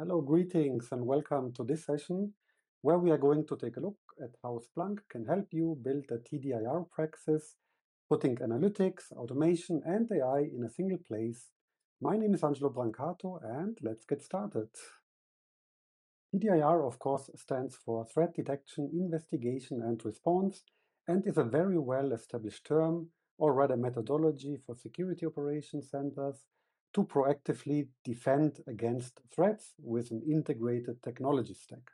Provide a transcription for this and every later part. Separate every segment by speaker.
Speaker 1: Hello, greetings, and welcome to this session where we are going to take a look at how Splunk can help you build a TDIR praxis, putting analytics, automation, and AI in a single place. My name is Angelo Brancato, and let's get started. TDIR, of course, stands for Threat Detection, Investigation, and Response, and is a very well-established term, or rather methodology for security operations centers to proactively defend against threats with an integrated technology stack.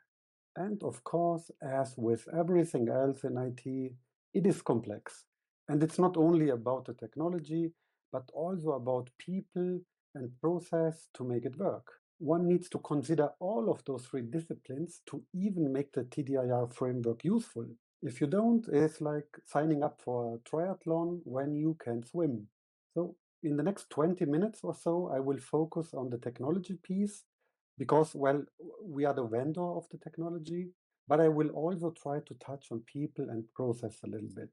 Speaker 1: And of course, as with everything else in IT, it is complex. And it's not only about the technology, but also about people and process to make it work. One needs to consider all of those three disciplines to even make the TDIR framework useful. If you don't, it's like signing up for a triathlon when you can swim. So in the next 20 minutes or so, I will focus on the technology piece because, well, we are the vendor of the technology, but I will also try to touch on people and process a little bit.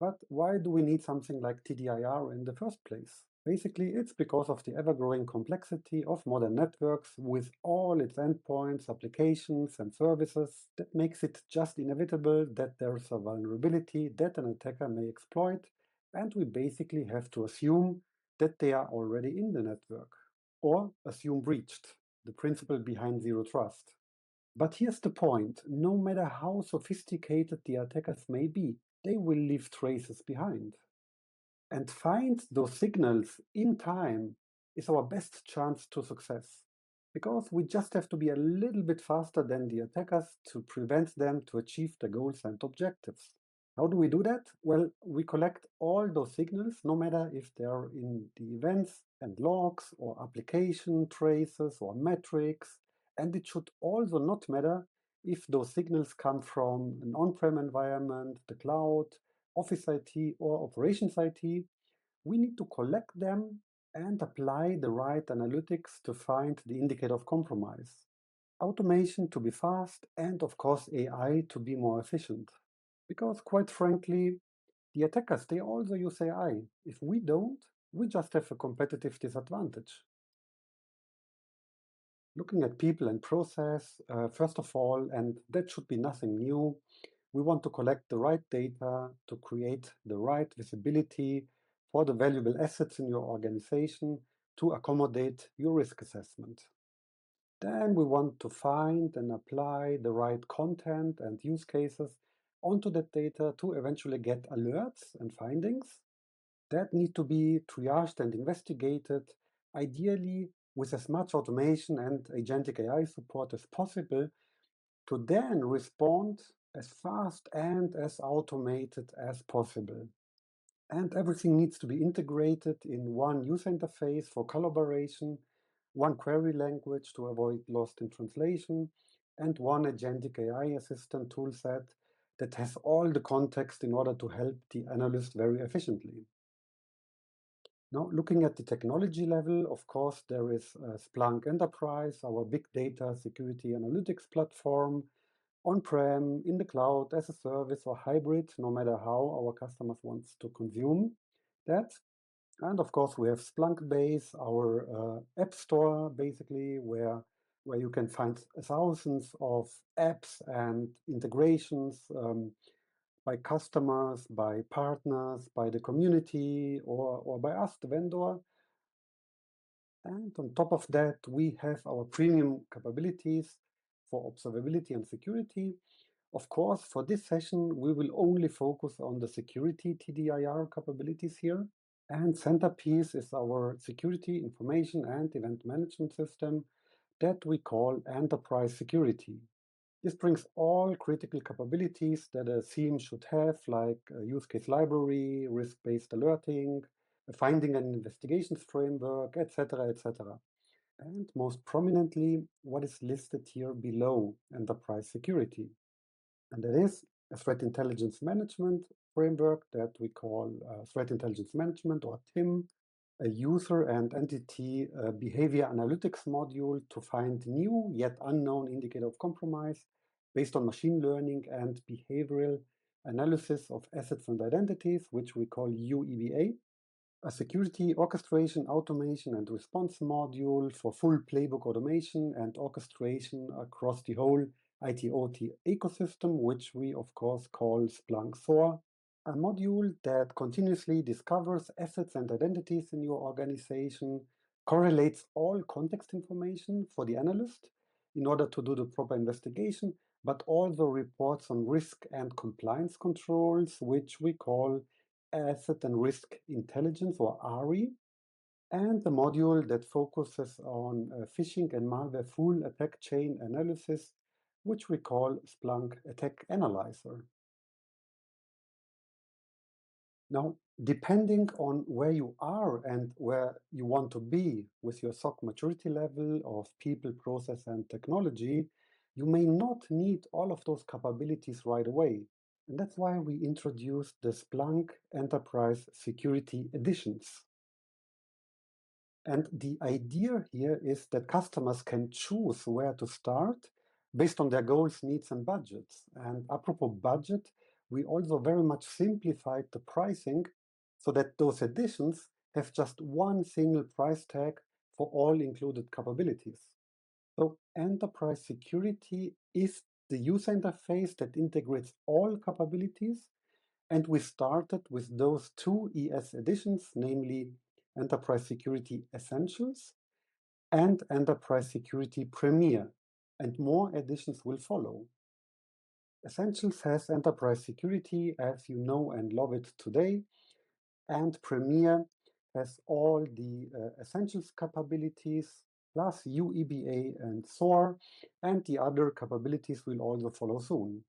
Speaker 1: But why do we need something like TDIR in the first place? Basically, it's because of the ever-growing complexity of modern networks with all its endpoints, applications, and services that makes it just inevitable that there's a vulnerability that an attacker may exploit, and we basically have to assume that they are already in the network, or assume breached, the principle behind zero trust. But here's the point, no matter how sophisticated the attackers may be, they will leave traces behind. And find those signals in time is our best chance to success. Because we just have to be a little bit faster than the attackers to prevent them to achieve their goals and objectives. How do we do that? Well, we collect all those signals, no matter if they're in the events and logs or application traces or metrics. And it should also not matter if those signals come from an on-prem environment, the cloud, Office IT, or Operations IT. We need to collect them and apply the right analytics to find the indicator of compromise. Automation to be fast, and of course AI to be more efficient. Because quite frankly, the attackers, they also use AI. If we don't, we just have a competitive disadvantage. Looking at people and process, first of all, and that should be nothing new, we want to collect the right data to create the right visibility for the valuable assets in your organization to accommodate your risk assessment. Then we want to find and apply the right content and use cases onto that data to eventually get alerts and findings that need to be triaged and investigated, ideally with as much automation and agentic AI support as possible, to then respond as fast and as automated as possible. And everything needs to be integrated in one user interface for collaboration, one query language to avoid lost in translation, and one agentic AI assistant toolset that has all the context in order to help the analyst very efficiently. Now, looking at the technology level, of course, there is Splunk Enterprise, our big data security analytics platform, on-prem, in the cloud, as a service, or hybrid, no matter how our customers want to consume that. And of course, we have Splunk Base, our app store, basically, where you can find thousands of apps and integrations by customers, by partners, by the community, or by us, the vendor. And on top of that, we have our premium capabilities for observability and security. Of course, for this session, we will only focus on the security TDIR capabilities here. And centerpiece is our security information and event management system that we call Enterprise Security. This brings all critical capabilities that a SIEM should have, like a use case library, risk-based alerting, a finding and investigations framework, etc., etc. And most prominently, what is listed here below enterprise security. And that is a threat intelligence management framework that we call threat intelligence management, or TIM, a user and entity behavior analytics module to find new yet unknown indicator of compromise based on machine learning and behavioral analysis of assets and identities, which we call UEBA. a security orchestration, automation, and response module for full playbook automation and orchestration across the whole IT/OT ecosystem, which we of course call Splunk SOAR. A module that continuously discovers assets and identities in your organization, correlates all context information for the analyst in order to do the proper investigation, but also reports on risk and compliance controls, which we call Asset and Risk Intelligence, or ARI, and the module that focuses on phishing and malware full attack chain analysis, which we call Splunk Attack Analyzer. Now, depending on where you are and where you want to be with your SOC maturity level of people, process, and technology, you may not need all of those capabilities right away. And that's why we introduced the Splunk Enterprise Security Editions. And the idea here is that customers can choose where to start based on their goals, needs, and budgets. And apropos budget, we also very much simplified the pricing so that those editions have just one single price tag for all included capabilities. So enterprise security is the user interface that integrates all capabilities. And we started with those two ES editions, namely Enterprise Security Essentials and Enterprise Security Premier, and more editions will follow. Essentials has Enterprise Security as you know and love it today, and Premier has all the Essentials capabilities, plus UEBA and SOAR, and the other capabilities will also follow soon.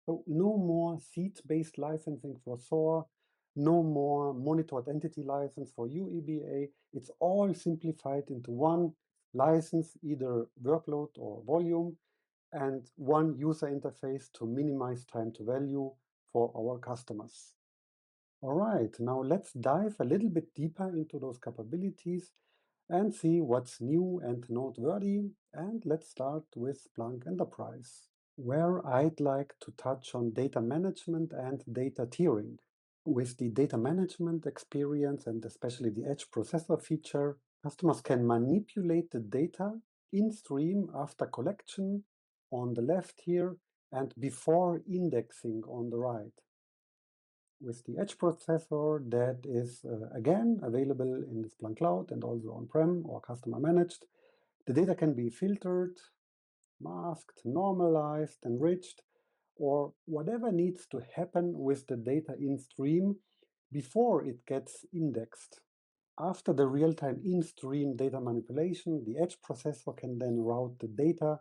Speaker 1: So no more seat-based licensing for SOAR, no more monitored entity license for UEBA. It's all simplified into one license, either workload or volume, and one user interface to minimize time to value for our customers. All right, now let's dive a little bit deeper into those capabilities and see what's new and noteworthy. And let's start with Splunk Enterprise, where I'd like to touch on data management and data tiering. With the data management experience and especially the edge processor feature, customers can manipulate the data in stream after collection on the left here and before indexing on the right. With the edge processor that is again available in the Splunk Cloud and also on-prem or customer managed, the data can be filtered, masked, normalized, enriched, or whatever needs to happen with the data in stream before it gets indexed. After the real-time in-stream data manipulation, the edge processor can then route the data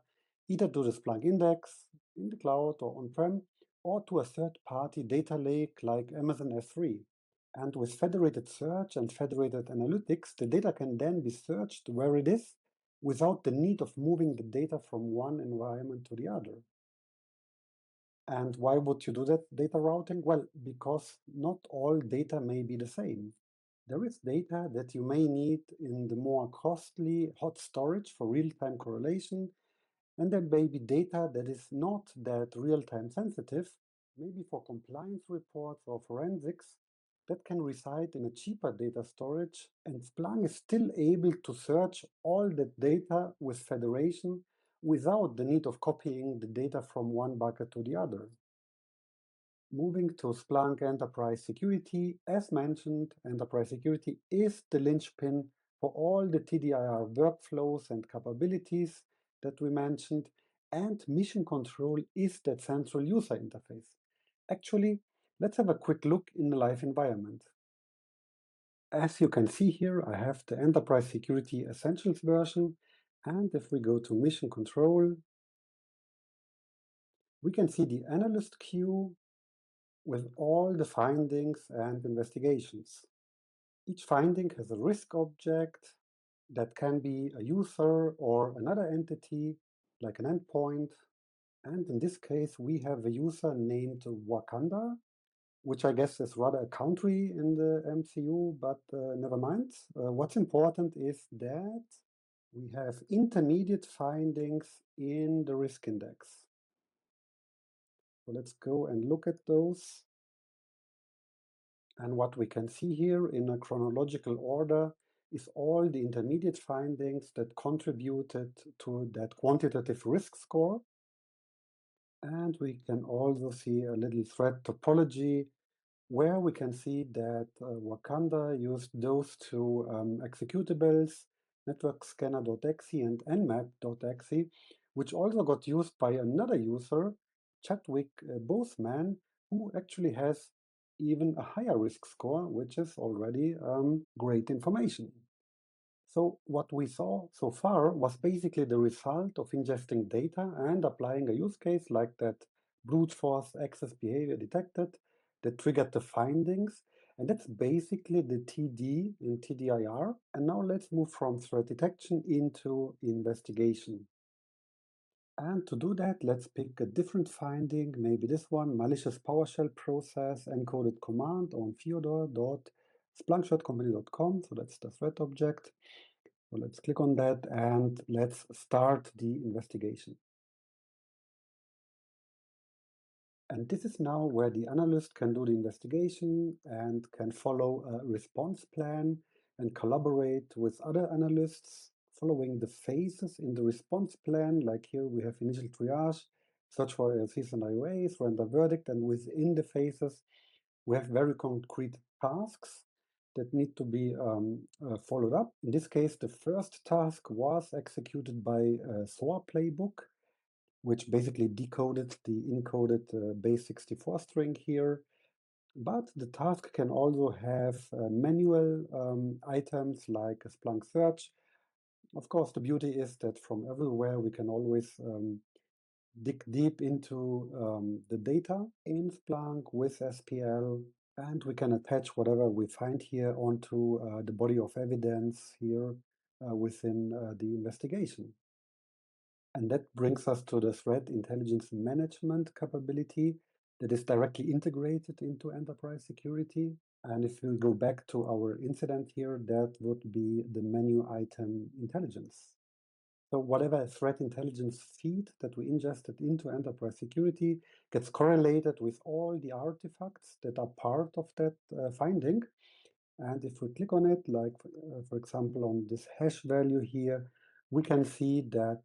Speaker 1: either to the Splunk index in the cloud or on-prem, or to a third-party data lake like Amazon S3. And with federated search and federated analytics, the data can then be searched where it is without the need of moving the data from one environment to the other. And why would you do that data routing? Well, because not all data may be the same. There is data that you may need in the more costly hot storage for real-time correlation, and there may be data that is not that real-time sensitive, maybe for compliance reports or forensics, that can reside in a cheaper data storage, and Splunk is still able to search all that data with federation without the need of copying the data from one bucket to the other. Moving to Splunk Enterprise Security, as mentioned, Enterprise Security is the linchpin for all the TDIR workflows and capabilities that we mentioned, and Mission Control is that central user interface. Actually, let's have a quick look in the live environment. As you can see here, I have the Enterprise Security Essentials version, and if we go to Mission Control, we can see the analyst queue with all the findings and investigations. Each finding has a risk object that can be a user or another entity, like an endpoint. And in this case, we have a user named Wakanda, which I guess is rather a country in the MCU, but never mind. What's important is that we have intermediate findings in the risk index. So let's go and look at those. And what we can see here in a chronological order is all the intermediate findings that contributed to that quantitative risk score. And we can also see a little threat topology where we can see that Wakanda used those two executables, networkscanner.exe and nmap.exe, which also got used by another user, Chadwick Boseman, who actually has even a higher risk score, which is already great information. So what we saw so far was basically the result of ingesting data and applying a use case like that brute force access behavior detected that triggered the findings. And that's basically the TD in TDIR. And now let's move from threat detection into investigation. And to do that, let's pick a different finding, maybe this one, malicious PowerShell process encoded command on fyodor.splunk.company.com. So that's the threat object. So let's click on that and let's start the investigation. And this is now where the analyst can do the investigation and can follow a response plan and collaborate with other analysts following the phases in the response plan. Like here we have initial triage, search for ALCs and IOAs, render verdict, and within the phases we have very concrete tasks that need to be followed up. In this case, the first task was executed by a SOA playbook, which basically decoded the encoded base64 string here. But the task can also have manual items like a Splunk search. Of course, the beauty is that from everywhere we can always dig deep into the data in Splunk with SPL, and we can attach whatever we find here onto the body of evidence here within the investigation. And that brings us to the threat intelligence management capability that is directly integrated into enterprise security. And if we go back to our incident here, that would be the menu item intelligence. So whatever threat intelligence feed that we ingested into enterprise security gets correlated with all the artifacts that are part of that finding. And if we click on it, like for example, on this hash value here, we can see that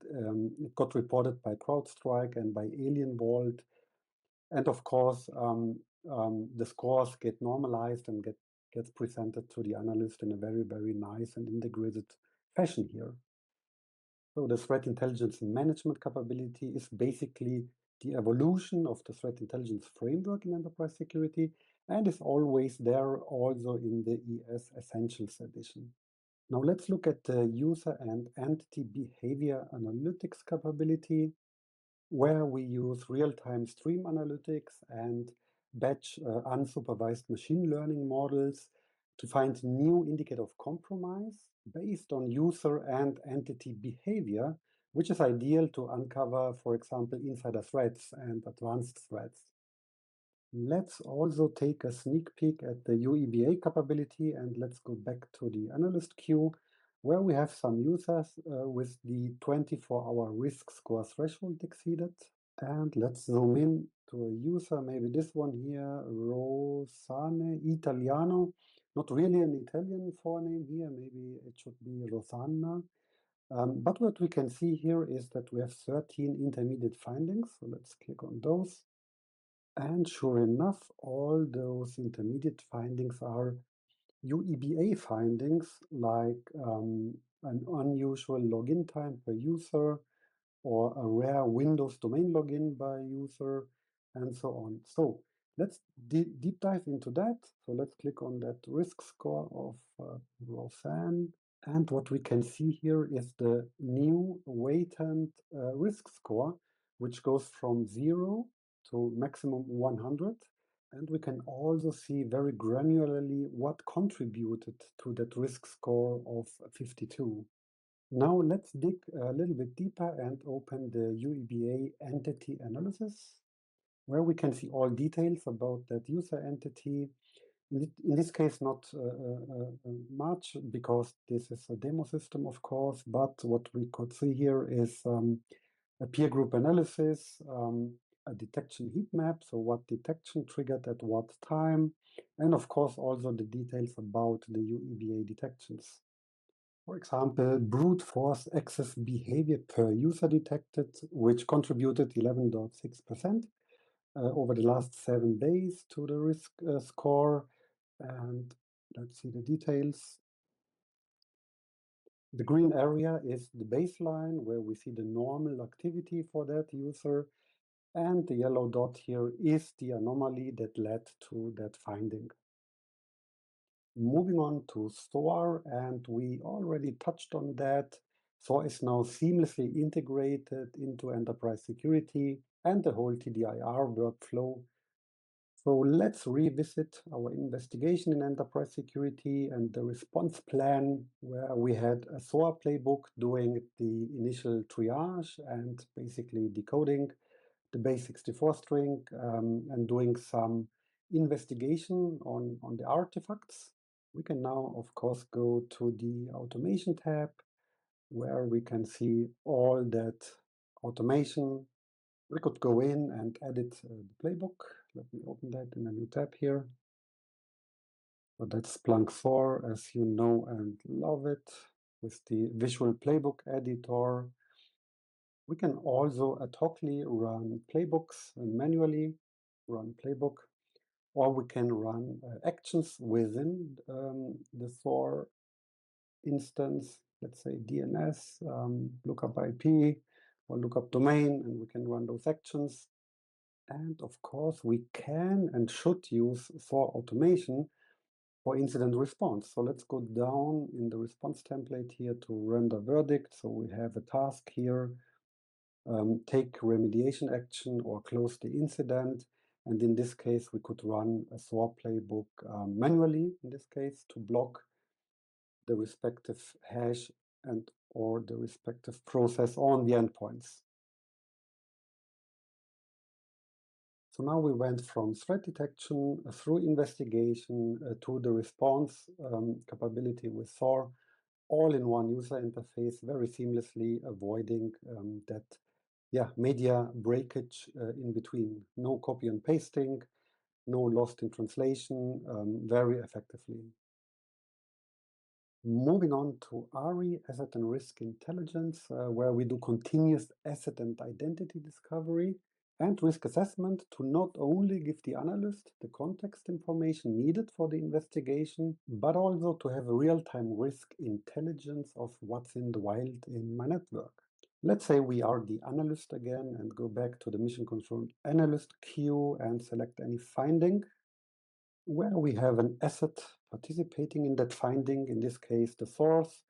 Speaker 1: it got reported by CrowdStrike and by Alien Vault. And of course, the scores get normalized and gets presented to the analyst in a very, very nice and integrated fashion here. So the threat intelligence management capability is basically the evolution of the threat intelligence framework in enterprise security and is always there also in the ES Essentials edition. Now let's look at the user and entity behavior analytics capability, where we use real-time stream analytics and batch unsupervised machine learning models to find new indicator of compromise based on user and entity behavior, which is ideal to uncover, for example, insider threats and advanced threats. Let's also take a sneak peek at the UEBA capability, and let's go back to the analyst queue, where we have some users with the 24-hour risk score threshold exceeded. And let's zoom in to a user, maybe this one here, Rosane Italiano. Not really an Italian forename here, maybe it should be Rosanna. But what we can see here is that we have 13 intermediate findings. So let's click on those. And sure enough, all those intermediate findings are UEBA findings, like an unusual login time per user, or a rare Windows domain login by user, and so on. So let's deep dive into that. So let's click on that risk score of Roseanne. And what we can see here is the new weighted risk score, which goes from 0 to maximum 100. And we can also see very granularly what contributed to that risk score of 52. Now let's dig a little bit deeper and open the UEBA entity analysis, where we can see all details about that user entity. In this case, not much, because this is a demo system, of course, but what we could see here is a peer group analysis, a detection heat map, so what detection triggered at what time, and of course also the details about the UEBA detections. For example, brute force access behavior per user detected, which contributed 11.6% over the last 7 days to the risk score. And let's see the details. The green area is the baseline where we see the normal activity for that user. And the yellow dot here is the anomaly that led to that finding. Moving on to SOAR, and we already touched on that. SOAR is now seamlessly integrated into enterprise security and the whole TDIR workflow. So let's revisit our investigation in enterprise security and the response plan, where we had a SOAR playbook doing the initial triage and basically decoding the base 64 string and doing some investigation on the artifacts. We can now, of course, go to the automation tab where we can see all that automation. We could go in and edit the playbook. Let me open that in a new tab here. So that's Splunk 4, as you know and love it, with the visual playbook editor. We can also ad hocly run playbooks and manually run playbook, or we can run actions within the Thor instance, let's say DNS, lookup IP, or lookup domain, and we can run those actions. And of course, we can and should use Thor automation for incident response. So let's go down in the response template here to render verdict. So we have a task here, take remediation action or close the incident. And in this case, we could run a SOAR playbook manually, in this case, to block the respective hash and or the respective process on the endpoints. So now we went from threat detection through investigation to the response capability with SOAR, all in one user interface, very seamlessly avoiding that media breakage in between. No copy and pasting, no lost in translation, very effectively. Moving on to ARI, Asset and Risk Intelligence, where we do continuous asset and identity discovery and risk assessment to not only give the analyst the context information needed for the investigation, but also to have a real-time risk intelligence of what's in the wild in my network. Let's say we are the analyst again and go back to the mission control analyst queue and select any finding where we have an asset participating in that finding, in this case, the source,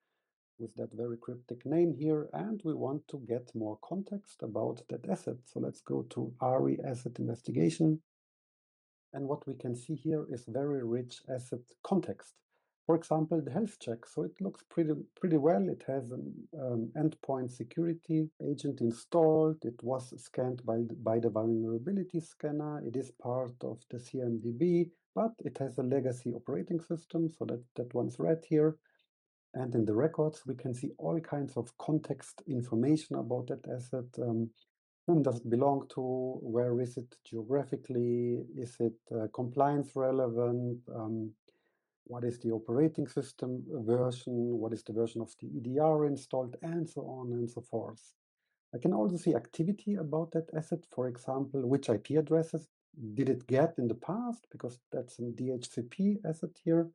Speaker 1: with that very cryptic name here, and we want to get more context about that asset. So let's go to ARI Asset Investigation. And what we can see here is very rich asset context. For example, the health check. So it looks pretty well. It has an endpoint security agent installed. It was scanned by the vulnerability scanner. It is part of the CMDB, but it has a legacy operating system. So that one's red here. And in the records, we can see all kinds of context information about that asset. Whom does it belong to? Where is it geographically? Is it compliance relevant? What is the operating system version? What is the version of the EDR installed? And so on and so forth. I can also see activity about that asset. For example, which IP addresses did it get in the past? Because that's a DHCP asset here.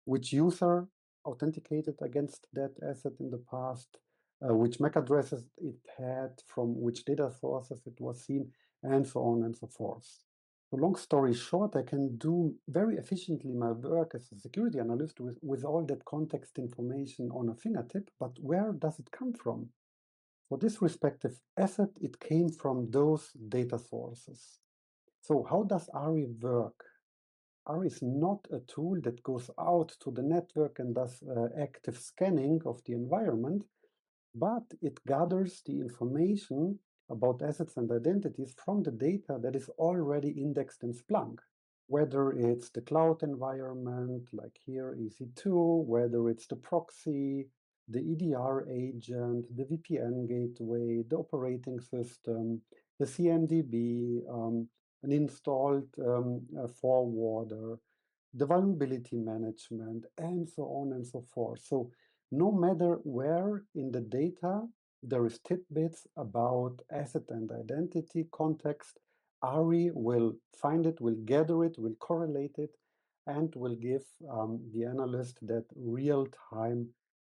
Speaker 1: Which user authenticated against that asset in the past? Which MAC addresses it had, from which data sources it was seen, and so on and so forth. So long story short, I can do very efficiently my work as a security analyst with all that context information on a fingertip, but where does it come from? For this respective asset, it came from those data sources. So how does ARI work? ARI is not a tool that goes out to the network and does active scanning of the environment, but it gathers the information about assets and identities from the data that is already indexed in Splunk. Whether it's the cloud environment, like here EC2, whether it's the proxy, the EDR agent, the VPN gateway, the operating system, the CMDB, an installed forwarder, the vulnerability management, and so on and so forth. So no matter where in the data there is tidbits about asset and identity context, ARI will find it, will gather it, will correlate it, and will give the analyst that real-time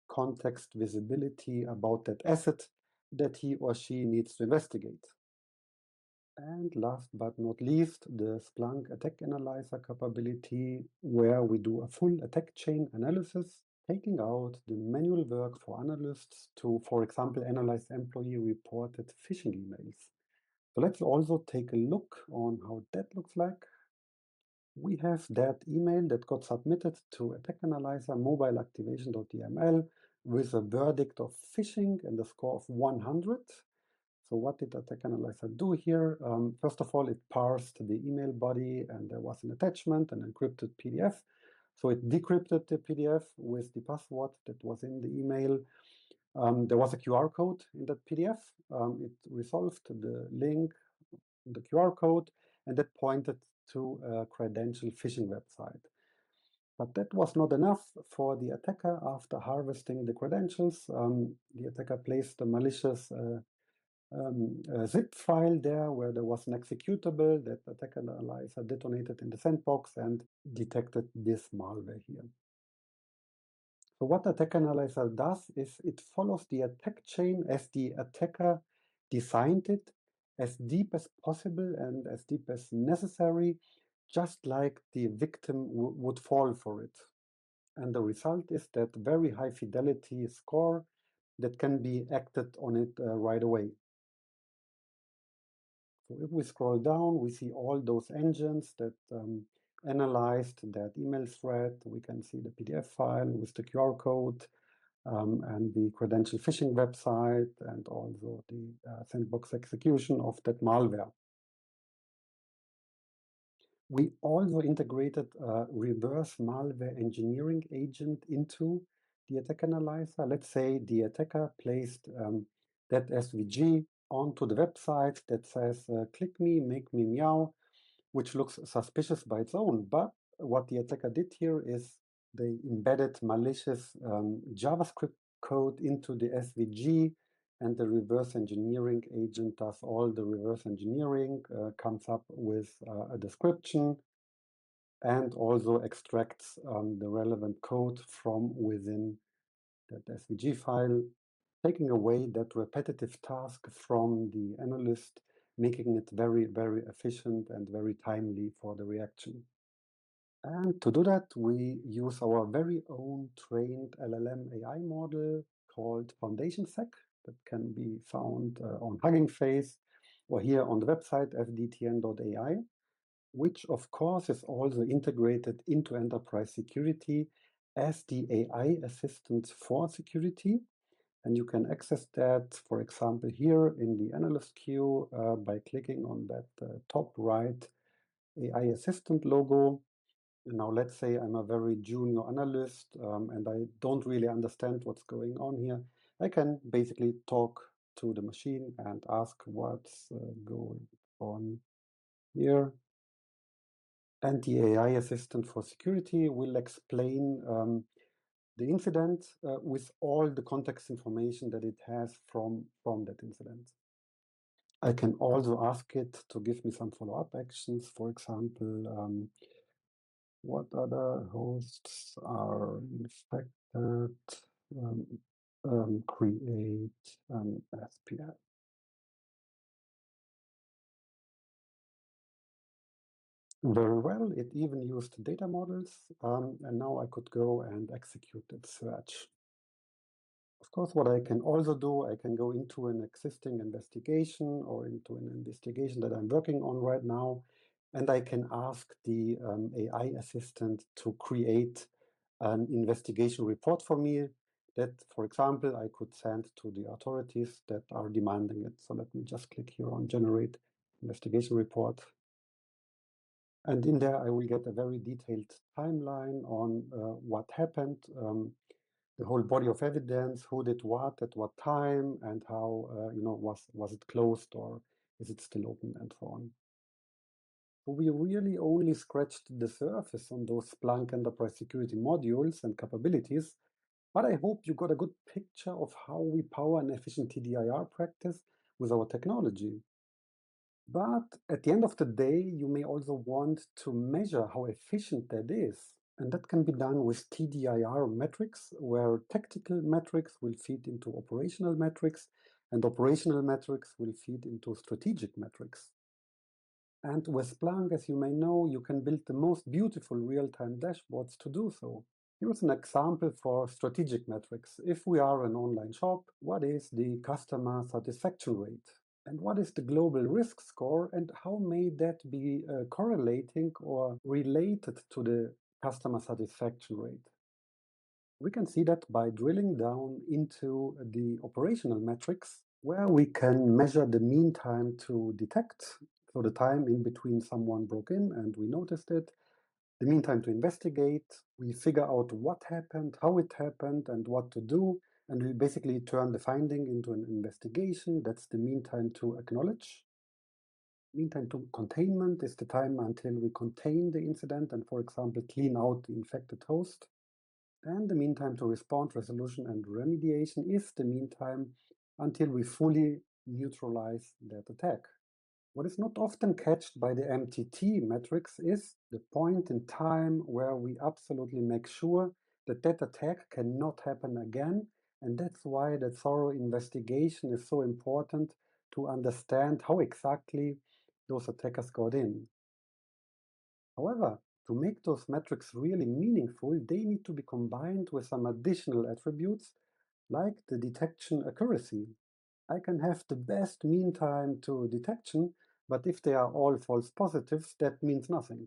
Speaker 1: context visibility about that asset that he or she needs to investigate. And last but not least, the Splunk attack analyzer capability, where we do a full attack chain analysis, taking out the manual work for analysts to, for example, analyze employee-reported phishing emails. So let's also take a look on how that looks like. We have that email that got submitted to attack analyzer mobile activation.yml with a verdict of phishing and a score of 100. So what did Attack Analyzer do here? First of all, it parsed the email body, and there was an attachment, an encrypted PDF. So it decrypted the PDF with the password that was in the email. There was a QR code in that PDF. It resolved the link, the QR code, and that pointed to a credential phishing website. But that was not enough for the attacker. After harvesting the credentials, the attacker placed a malicious a zip file there where there was an executable that attack analyzer detonated in the sandbox and detected this malware here. So what attack analyzer does is it follows the attack chain as the attacker designed it, as deep as possible and as deep as necessary, just like the victim would fall for it. And the result is that very high fidelity score that can be acted on it right away. So if we scroll down, we see all those engines that analyzed that email thread. We can see the PDF file with the QR code and the credential phishing website, and also the sandbox execution of that malware. We also integrated a reverse malware engineering agent into the attack analyzer. Let's say the attacker placed that SVG onto the website that says, click me, make me meow, which looks suspicious by its own. But what the attacker did here is they embedded malicious JavaScript code into the SVG, and the reverse engineering agent does all the reverse engineering, comes up with a description, and also extracts the relevant code from within that SVG file, taking away that repetitive task from the analyst, making it very, very efficient and very timely for the reaction. And to do that, we use our very own trained LLM AI model called FoundationSec that can be found on Hugging Face or here on the website fdtn.ai, which of course is also integrated into enterprise security as the AI assistant for security. And you can access that, for example, here in the analyst queue by clicking on that top right AI assistant logo. And now let's say I'm a very junior analyst and I don't really understand what's going on here. I can basically talk to the machine and ask what's going on here. And the AI assistant for security will explain the incident with all the context information that it has from that incident. I can also ask it to give me some follow-up actions. For example, what other hosts are infected? Create an SPF. Very well, it even used data models, and now I could go and execute that search. Of course, what I can also do, I can go into an existing investigation or into an investigation that I'm working on right now, and I can ask the AI assistant to create an investigation report for me that, for example, I could send to the authorities that are demanding it. So let me just click here on Generate Investigation Report. And in there, I will get a very detailed timeline on what happened, the whole body of evidence, who did what at what time, and how was it closed or Is it still open, and so on. So we really only scratched the surface on those Splunk enterprise security modules and capabilities, but I hope you got a good picture of how we power an efficient TDIR practice with our technology. But at the end of the day, you may also want to measure how efficient that is. And that can be done with TDIR metrics, where tactical metrics will feed into operational metrics, and operational metrics will feed into strategic metrics. And with Splunk, as you may know, you can build the most beautiful real-time dashboards to do so. Here's an example for strategic metrics. If we are an online shop, what is the customer satisfaction rate? And what is the global risk score? And how may that be correlating or related to the customer satisfaction rate? We can see that by drilling down into the operational metrics, where we can measure the mean time to detect, so the time in between someone broke in and we noticed it, the mean time to investigate, we figure out what happened, how it happened, and what to do, and we basically turn the finding into an investigation. That's the mean time to acknowledge. Mean time to containment is the time until we contain the incident and, for example, clean out the infected host. And the mean time to response, resolution, and remediation is the mean time until we fully neutralize that attack. What is not often catched by the MTT metrics is the point in time where we absolutely make sure that that attack cannot happen again. And that's why that thorough investigation is so important to understand how exactly those attackers got in. However, to make those metrics really meaningful, they need to be combined with some additional attributes like the detection accuracy. I can have the best mean time to detection, but if they are all false positives, that means nothing.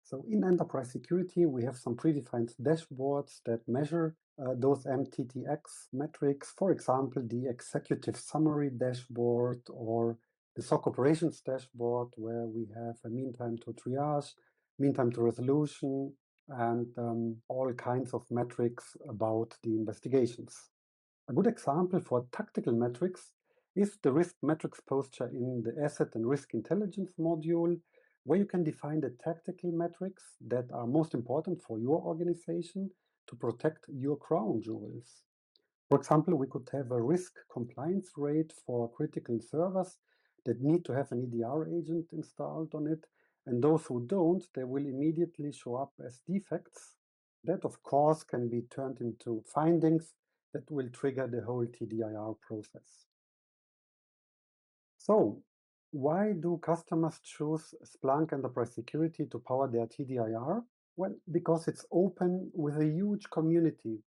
Speaker 1: So in enterprise security, we have some predefined dashboards that measure those MTTX metrics. For example, the executive summary dashboard or the SOC operations dashboard, where we have a mean time to triage, mean time to resolution, and all kinds of metrics about the investigations. A good example for tactical metrics is the risk metrics posture in the asset and risk intelligence module, where you can define the tactical metrics that are most important for your organization to protect your crown jewels. For example, we could have a risk compliance rate for critical servers that need to have an EDR agent installed on it, and those who don't, they will immediately show up as defects. That, of course, can be turned into findings that will trigger the whole TDIR process. So, why do customers choose Splunk Enterprise Security to power their TDIR? Well, because it's open with a huge community.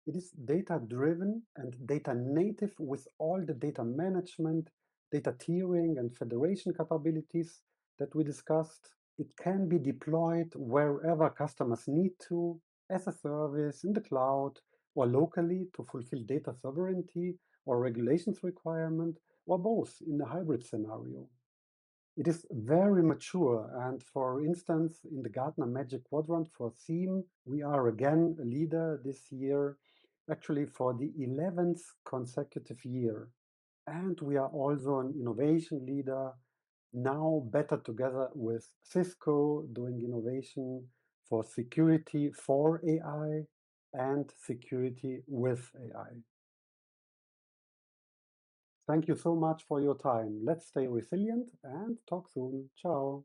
Speaker 1: It is data-driven and data-native with all the data management, data tiering, and federation capabilities that we discussed. It can be deployed wherever customers need to, as a service, in the cloud, or locally to fulfill data sovereignty or regulations requirement, or both in a hybrid scenario. It is very mature, and for instance, in the Gartner Magic Quadrant for theme, we are again a leader this year, actually for the 11th consecutive year. And we are also an innovation leader, now better together with Cisco, doing innovation for security for AI and security with AI. Thank you so much for your time. Let's stay resilient and talk soon. Ciao.